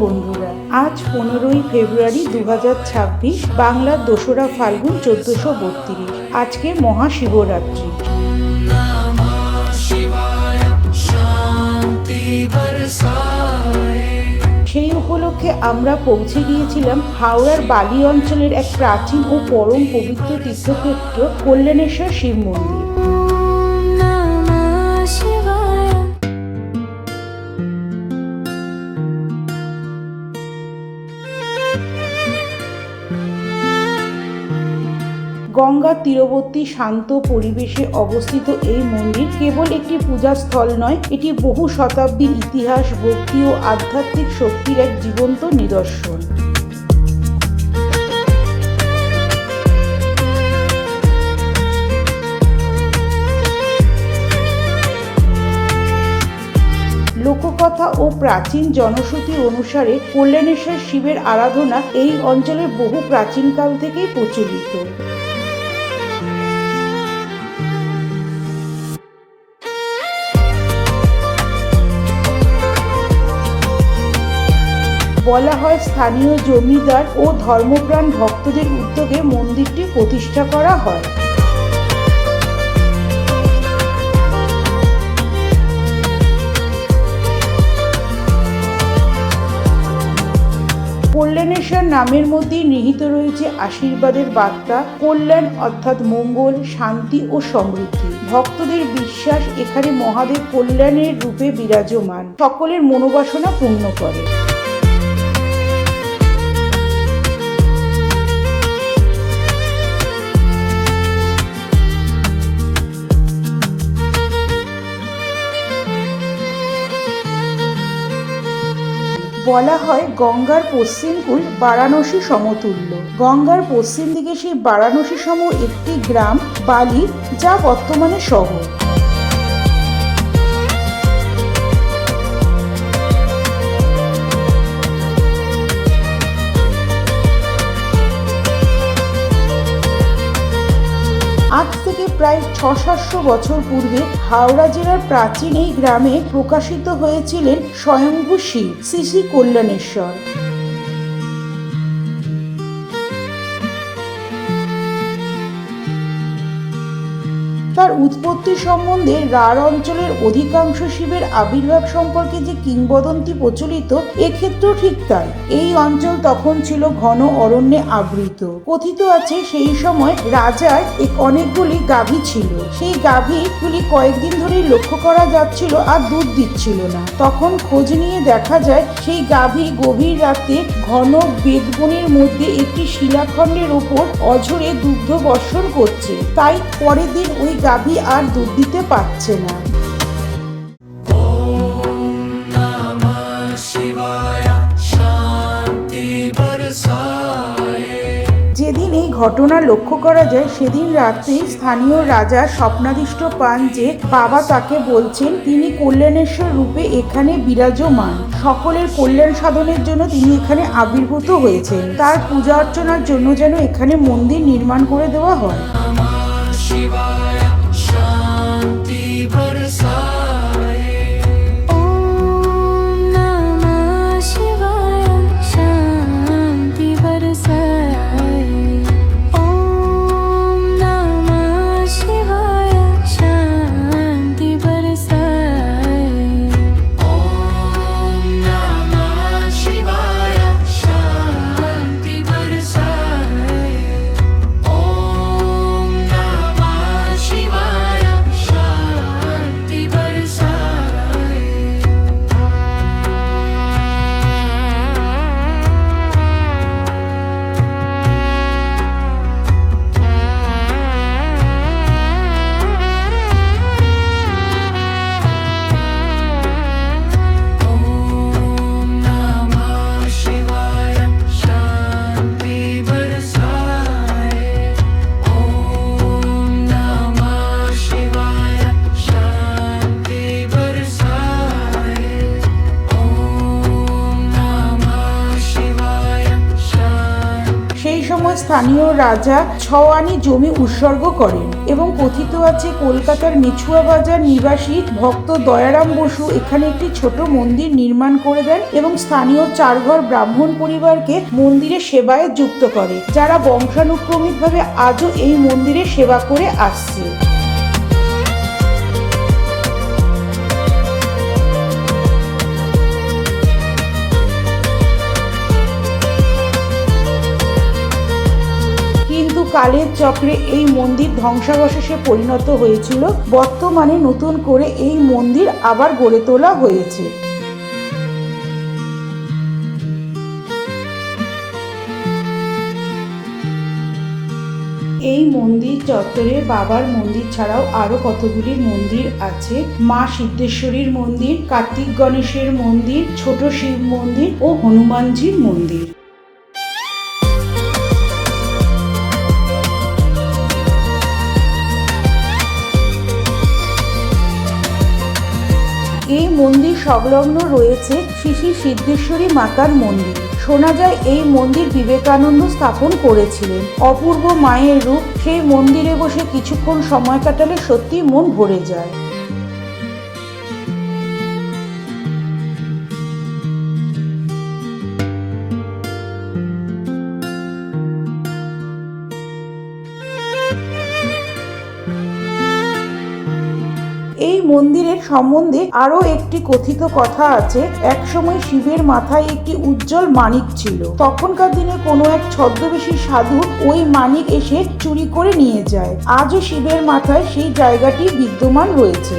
বন্ধুরা, আজ 15ই ফেব্রুয়ারি 2026, বাংলার 2রা ফাল্গুন 1432। আজকে মহাশিবরাত্রি। সেই উপলক্ষে আমরা পৌঁছে গিয়েছিলাম হাওড়ার বালি অঞ্চলের এক প্রাচীন ও পরম পবিত্র তীর্থক্ষেত্র কল্যাণেশ্বর শিব মন্দির। গঙ্গার তীরবর্তী শান্ত পরিবেশে অবস্থিত এই মন্দির কেবল একটি পূজাস্থল নয়, এটি বহু শতাব্দীর ইতিহাস, ভক্তি ও আধ্যাত্মিক শক্তির এক জীবন্ত নিদর্শন। লোককথা ও প্রাচীন জনশ্রুতি অনুসারে কল্যাণেশ্বর শিবের আরাধনা এই অঞ্চলের বহু প্রাচীনকাল থেকেই প্রচলিত। বলা হয় স্থানীয় জমিদার ও ধর্মপ্রাণ ভক্তদের উদ্যোগে মন্দিরটি প্রতিষ্ঠা করা হয়। কল্যাণেশ্বর নামের মধ্যেই নিহিত রয়েছে আশীর্বাদের বার্তা। কল্যাণ অর্থাৎ মঙ্গল, শান্তি ও সমৃদ্ধি। ভক্তদের বিশ্বাস এখানে মহাদেব কল্যাণের রূপে বিরাজমান, সকলের মনোবাসনা পূর্ণ করে। বলা হয় গঙ্গার পশ্চিম কূল বারাণসী সমতুল্য। গঙ্গার পশ্চিম দিকে সেই বারাণসী সম একটি গ্রাম বালি, যা বর্তমানে শহর। আজ থেকে প্রায় 600-700 বছর পূর্বে হাওড়া জেলার প্রাচীন এই গ্রামে প্রকাশিত হয়েছিলেন স্বয়ম্ভু শিব, শ্রী শ্রী কল্যাণেশ্বর। তার উৎপত্তি সম্বন্ধে রাঢ় অঞ্চলের অধিকাংশ শিবের আবির্ভাব সম্পর্কে যে কিংবদন্তি প্রচলিত, এক্ষেত্রেও ঠিক তাই। এই অঞ্চল তখন ছিল ঘন অরণ্যে আবৃত। কথিত আছে সেই সময় রাজার অনেকগুলি গাভী ছিল। সেই গাভীগুলি কয়েকদিন ধরেই লক্ষ্য করা যাচ্ছিল আর দুধ দিচ্ছিল না। তখন খোঁজ নিয়ে দেখা যায় সেই গাভী গভীর রাতে ঘন বেদবনের মধ্যে একটি শিলাখণ্ডের উপর অঝরে দুগ্ধ বর্ষণ করছে। তাই পরের দিন ওই গাভী আর দুধ দিতে পারছে না। যেদিন এই ঘটনা লক্ষ্য করা যায় সেদিন রাত্রে স্থানীয় রাজা স্বপ্নাদিষ্ট পান যে বাবা তাকে বলছেন তিনি কল্যাণেশ্বর রূপে এখানে বিরাজমান, সকলের কল্যাণ সাধনের জন্য তিনি এখানে আবির্ভূত হয়েছেন। তার পূজা অর্চনার জন্য যেন এখানে মন্দির নির্মাণ করে দেওয়া হয়। স্থানীয় রাজা 6 আনি জমি উৎসর্গ করেন এবং কথিত আছে কলকাতার মিছুয়া বাজার নিবাসী ভক্ত দয়ারাম বসু এখানে একটি ছোট মন্দির নির্মাণ করে দেন এবং স্থানীয় চারঘর ব্রাহ্মণ পরিবারকে মন্দিরে সেবায় যুক্ত করে, যারা বংশানুক্রমিকভাবে আজও এই মন্দিরে সেবা করে আসছে। কালের চক্রে এই মন্দির ধ্বংসাবশেষে পরিণত হয়েছিল। বর্তমানে নতুন করে এই মন্দির আবার গড়ে তোলা হয়েছে। এই মন্দির চত্বরে বাবার মন্দির ছাড়াও আরো কতগুলি মন্দির আছে। মা সিদ্ধেশ্বরীর মন্দির, কার্তিক গণেশের মন্দির, ছোট শিব মন্দির ও হনুমানজির মন্দির। এই মন্দির সংলগ্ন রয়েছে শ্রী শ্রী সিদ্ধেশ্বরী মাতার মন্দির। শোনা যায় এই মন্দির বিবেকানন্দ স্থাপন করেছিলেন। অপূর্ব মায়ের রূপ, সেই মন্দিরে বসে কিছুক্ষণ সময় কাটালে সত্যি মন ভরে যায়। এই মন্দিরের সম্বন্ধে আরো একটি কথিত কথা আছে। একসময় শিবের মাথায় একটি উজ্জ্বল মানিক ছিল। তখনকার দিনে কোনো এক ছদ্মবেশী সাধু ওই মানিক এসে চুরি করে নিয়ে যায়। আজও শিবের মাথায় সেই জায়গাটি বিদ্যমান রয়েছে।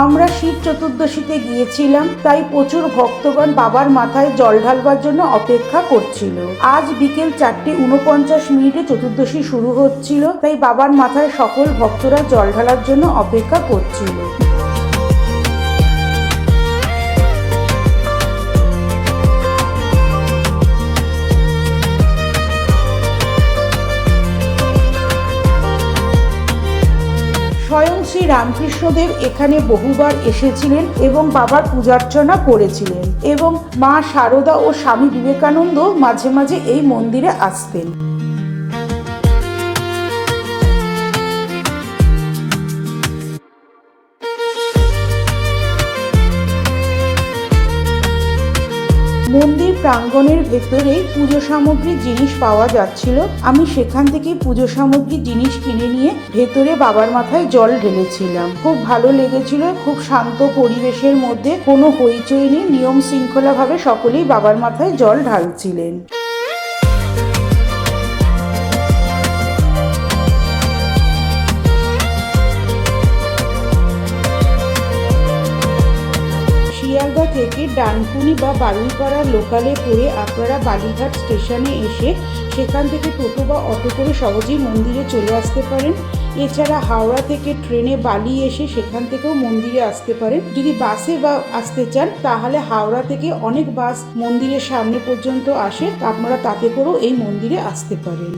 আমরা শিব চতুর্দশীতে গিয়েছিলাম, তাই প্রচুর ভক্তগণ বাবার মাথায় জল ঢালবার জন্য অপেক্ষা করছিল। আজ বিকেল 4:49 চতুর্দশী শুরু হচ্ছিল, তাই বাবার মাথায় সকল ভক্তরা জল ঢালার জন্য অপেক্ষা করছিল। স্বয়ং শ্রী রামকৃষ্ণদেব এখানে বহুবার এসেছিলেন এবং বাবার পূজার্চনা করেছিলেন, এবং মা শারদা ও স্বামী বিবেকানন্দ মাঝে মাঝে এই মন্দিরে আসতেন। মন্দির প্রাঙ্গণের ভেতরেই পুজো সামগ্রীর জিনিস পাওয়া যাচ্ছিল। আমি সেখান থেকে পুজো সামগ্রীর জিনিস কিনে নিয়ে ভেতরে বাবার মাথায় জল ঢেলেছিলাম। খুব ভালো লেগেছিল। খুব শান্ত পরিবেশের মধ্যে, কোনো হইচই নেই, নিয়ম শৃঙ্খলাভাবে সকলেই বাবার মাথায় জল ঢালছিলেন। শিয়ালদা থেকে ডানকুনি বা বালুইপাড়ার লোকালে করে আপনারা বালিঘাট স্টেশনে এসে সেখান থেকে টোটো বা অটো করে সহজেই মন্দিরে চলে আসতে পারেন। এছাড়া হাওড়া থেকে ট্রেনে বালি এসে সেখান থেকেও মন্দিরে আসতে পারেন। যদি বাসে বা আসতে চান তাহলে হাওড়া থেকে অনেক বাস মন্দিরের সামনে পর্যন্ত আসে, আপনারা তাতে করেও এই মন্দিরে আসতে পারেন।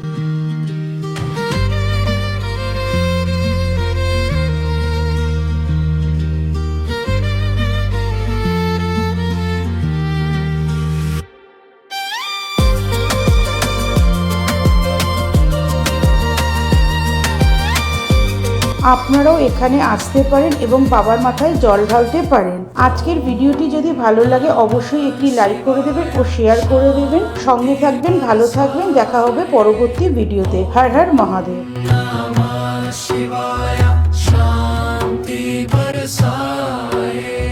আপনারাও এখানে আসতে পারেন এবং বাবার মাথায় জল ঢালতে পারেন। আজকের ভিডিওটি যদি ভালো লাগে অবশ্যই একটি লাইক করে দেবেন ও শেয়ার করে দেবেন। সঙ্গে থাকবেন, ভালো থাকবেন। দেখা হবে পরবর্তী ভিডিওতে। হর হর মহাদেব। नमः शिवाय शांति बरसाए।